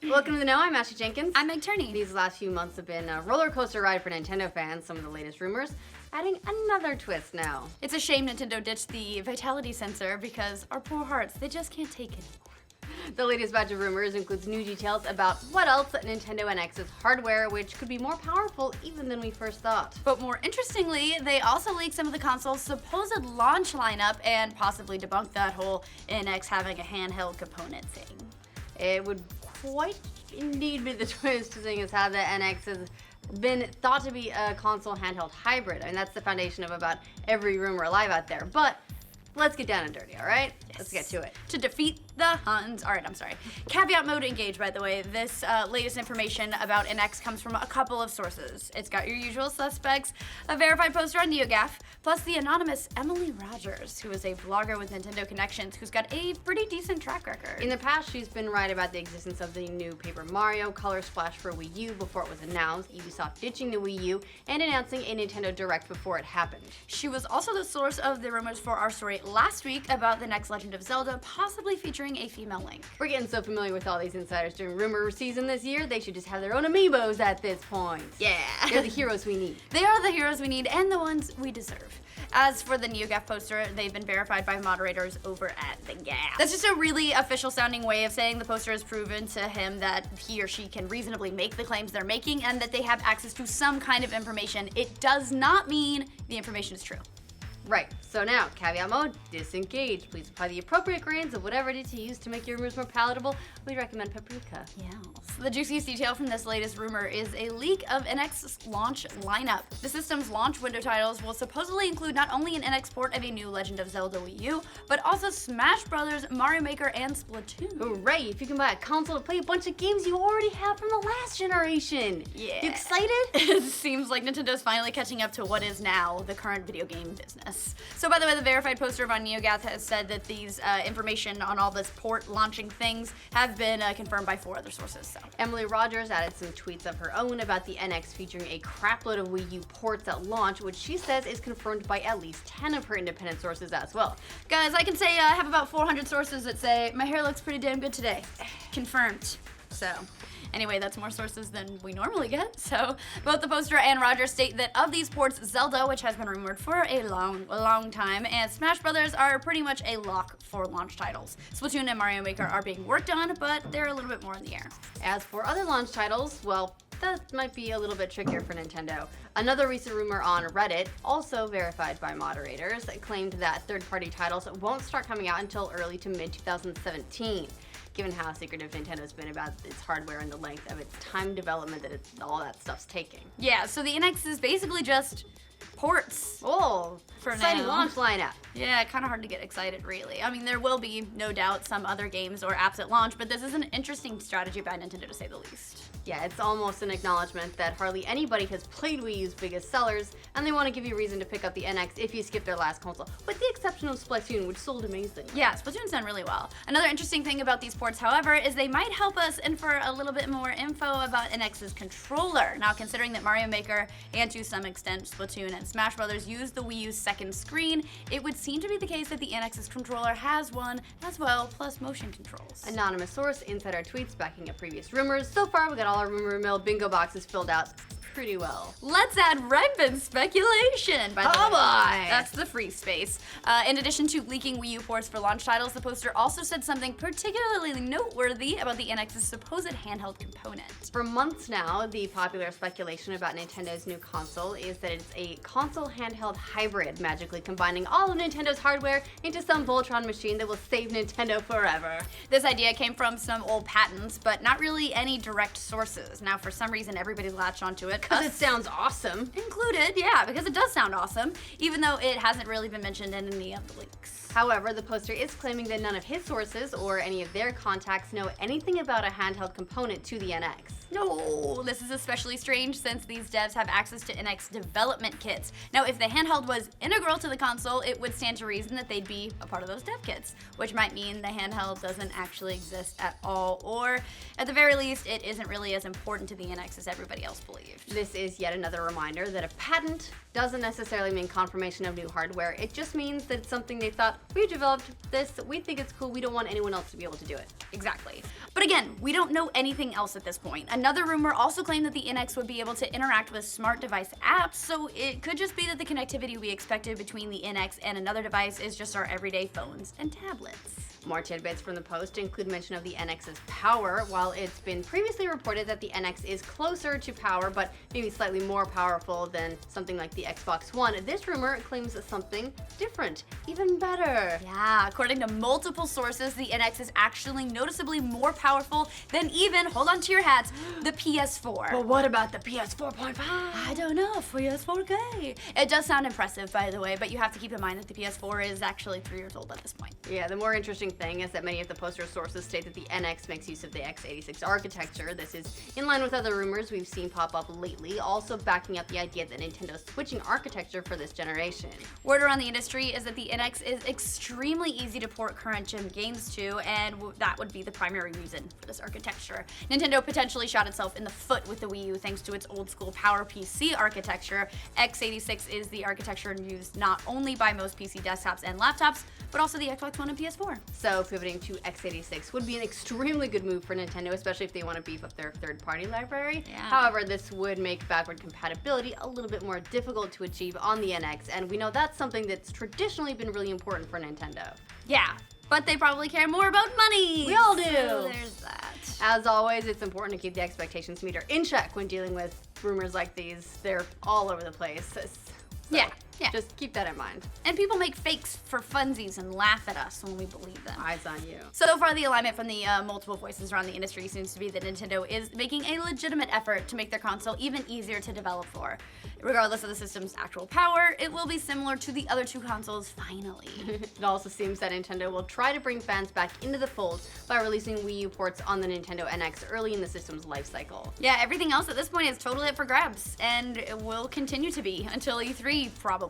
Welcome to the Know. I'm Ashley Jenkins. I'm Turney. These last few months have been a roller coaster ride for Nintendo fans. Some of the latest rumors adding another twist now. It's a shame Nintendo ditched the vitality sensor because our poor hearts, they just can't take it anymore. The latest batch of rumors includes new details about what else Nintendo NX's hardware, which could be more powerful even than we first thought. But more interestingly, they also leaked some of the console's supposed launch lineup and possibly debunked that whole NX having a handheld component thing. It would quite indeed be the twist, seeing as how the NX has been thought to be a console handheld hybrid. I mean, that's the foundation of about every rumor alive out there. But let's get down and dirty, all right? Yes. Let's get to it. To defeat the Huns. All right, I'm sorry. Caveat mode engaged, by the way. This latest information about NX comes from a couple of sources. It's got your usual suspects, a verified poster on NeoGAF, plus the anonymous Emily Rogers, who is a vlogger with Nintendo connections who's got a pretty decent track record. In the past, she's been right about the existence of the new Paper Mario Color Splash for Wii U before it was announced, Ubisoft ditching the Wii U, and announcing a Nintendo Direct before it happened. She was also the source of the rumors for our story last week about the next Legend of Zelda possibly featuring a female Link. We're getting so familiar with all these insiders during rumor season this year, they should just have their own amiibos at this point. Yeah. They're the heroes we need. They are the heroes we need and the ones we deserve. As for the NeoGAF poster, they've been verified by moderators over at the GAF. That's just a really official sounding way of saying the poster has proven to him that he or she can reasonably make the claims they're making and that they have access to some kind of information. It does not mean the information is true. Right, so now, caveat mode, disengage. Please apply the appropriate grains of whatever it is you use to make your rumors more palatable. We recommend paprika. Yes. The juiciest detail from this latest rumor is a leak of NX's launch lineup. The system's launch window titles will supposedly include not only an NX port of a new Legend of Zelda Wii U, but also Smash Bros., Mario Maker, and Splatoon. Hooray, if you can buy a console to play a bunch of games you already have from the last generation. Yeah. You excited? It seems like Nintendo's finally catching up to what is now the current video game business. So by the way, the verified poster on NeoGAF has said that these information on all this port launching things have been confirmed by 4 other sources. So Emily Rogers added some tweets of her own about the NX featuring a crapload of Wii U ports at launch, which she says is confirmed by at least 10 of her independent sources as well. Guys, I can say I have about 400 sources that say my hair looks pretty damn good today. Confirmed. So anyway, that's more sources than we normally get. So both the poster and Rogers state that of these ports, Zelda, which has been rumored for a long time, and Smash Bros. Are pretty much a lock for launch titles. Splatoon and Mario Maker are being worked on, but they're a little bit more in the air. As for other launch titles, well, that might be a little bit trickier for Nintendo. Another recent rumor on Reddit, also verified by moderators, claimed that third-party titles won't start coming out until early to mid-2017. Given how secretive Nintendo's been about its hardware and the length of its time development that all that stuff's taking. Yeah, so the NX is basically just ports. Oh, for exciting now. launch lineup. Yeah, kind of hard to get excited, really. I mean, there will be, no doubt, some other games or apps at launch, but this is an interesting strategy by Nintendo, to say the least. Yeah, it's almost an acknowledgement that hardly anybody has played Wii U's biggest sellers, and they want to give you a reason to pick up the NX if you skip their last console, with the exception of Splatoon, which sold amazing. Yeah, Splatoon's done really well. Another interesting thing about these ports, however, is they might help us infer a little bit more info about NX's controller. Now, considering that Mario Maker, and to some extent Splatoon and Smash Bros. Use the Wii U's second screen, it would seem to be the case that the NX's controller has one as well, plus motion controls. Anonymous source, insider tweets backing up previous rumors. So far, we got all our rumor mill bingo boxes filled out pretty well. Let's add rampant speculation, by the way. Boy! That's the free space. In addition to leaking Wii U ports for launch titles, the poster also said something particularly noteworthy about the NX's supposed handheld component. For months now, the popular speculation about Nintendo's new console is that it's a console handheld hybrid, magically combining all of Nintendo's hardware into some Voltron machine that will save Nintendo forever. This idea came from some old patents, but not really any direct sources. Now, for some reason, everybody latched onto it. Because it sounds awesome. Included, yeah, because it does sound awesome, even though it hasn't really been mentioned in any of the leaks. However, the poster is claiming that none of his sources or any of their contacts know anything about a handheld component to the NX. No, this is especially strange since these devs have access to NX development kits. Now, if the handheld was integral to the console, it would stand to reason that they'd be a part of those dev kits, which might mean the handheld doesn't actually exist at all, or at the very least, it isn't really as important to the NX as everybody else believed. This is yet another reminder that a patent doesn't necessarily mean confirmation of new hardware. It just means that it's something they thought, we developed this, we think it's cool, we don't want anyone else to be able to do it. Exactly. But again, we don't know anything else at this point. Another rumor also claimed that the NX would be able to interact with smart device apps, so it could just be that the connectivity we expected between the NX and another device is just our everyday phones and tablets. More tidbits from the Post include mention of the NX's power. While it's been previously reported that the NX is closer to power, but maybe slightly more powerful than something like the Xbox One, this rumor claims something different, even better. Yeah, according to multiple sources, the NX is actually noticeably more powerful than even, hold on to your hats, the PS4. But what about the PS4.5? I don't know, PS4K. It does sound impressive, by the way, but you have to keep in mind that the PS4 is actually 3 years old at this point. Yeah, the more interesting thing is that many of the poster sources state that the NX makes use of the x86 architecture. This is in line with other rumors we've seen pop up lately, also backing up the idea that Nintendo's switching architecture for this generation. Word around the industry is that the NX is extremely easy to port current-gen games to, and that would be the primary reason for this architecture. Nintendo potentially shot itself in the foot with the Wii U thanks to its old-school PowerPC architecture. x86 is the architecture used not only by most PC desktops and laptops, but also the Xbox One and PS4. So pivoting to x86 would be an extremely good move for Nintendo, especially if they want to beef up their third-party library. Yeah. However, this would make backward compatibility a little bit more difficult to achieve on the NX, and we know that's something that's traditionally been really important for Nintendo. Yeah, but they probably care more about money. We all do. So there's that. As always, it's important to keep the expectations meter in check when dealing with rumors like these. They're all over the place. So Yeah. just keep that in mind. And people make fakes for funsies and laugh at us when we believe them. Eyes on you. So far, the alignment from the multiple voices around the industry seems to be that Nintendo is making a legitimate effort to make their console even easier to develop for. Regardless of the system's actual power, it will be similar to the other two consoles finally. It also seems that Nintendo will try to bring fans back into the fold by releasing Wii U ports on the Nintendo NX early in the system's life cycle. Yeah, everything else at this point is totally up for grabs, and it will continue to be until E3, probably.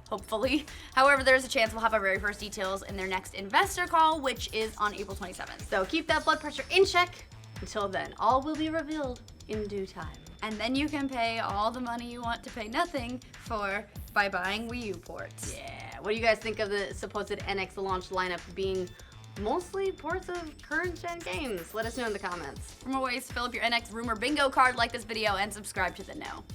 Hopefully. However, there's a chance we'll have our very first details in their next investor call, which is on April 27th. So keep that blood pressure in check. Until then, all will be revealed in due time. And then you can pay all the money you want to pay nothing for by buying Wii U ports. Yeah. What do you guys think of the supposed NX launch lineup being mostly ports of current-gen games? Let us know in the comments. For more ways to fill up your NX rumor bingo card, like this video and subscribe to The Know.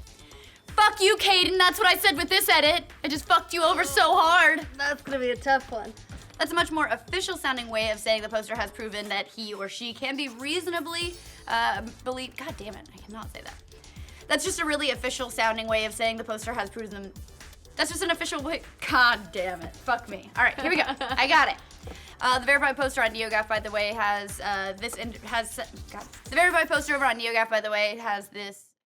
Fuck you, Caden. That's what I said with this edit. I just fucked you over so hard. That's gonna be a tough one. That's a much more official sounding way of saying the poster has proven that he or she can be reasonably believed. God damn it, I cannot say that. That's just a really official sounding way of saying the poster has proven. That's just an official way. God damn it, fuck me. All right, here we go. I got it. The verified poster on NeoGAF, by the way, has the verified poster over on NeoGAF, by the way, has this.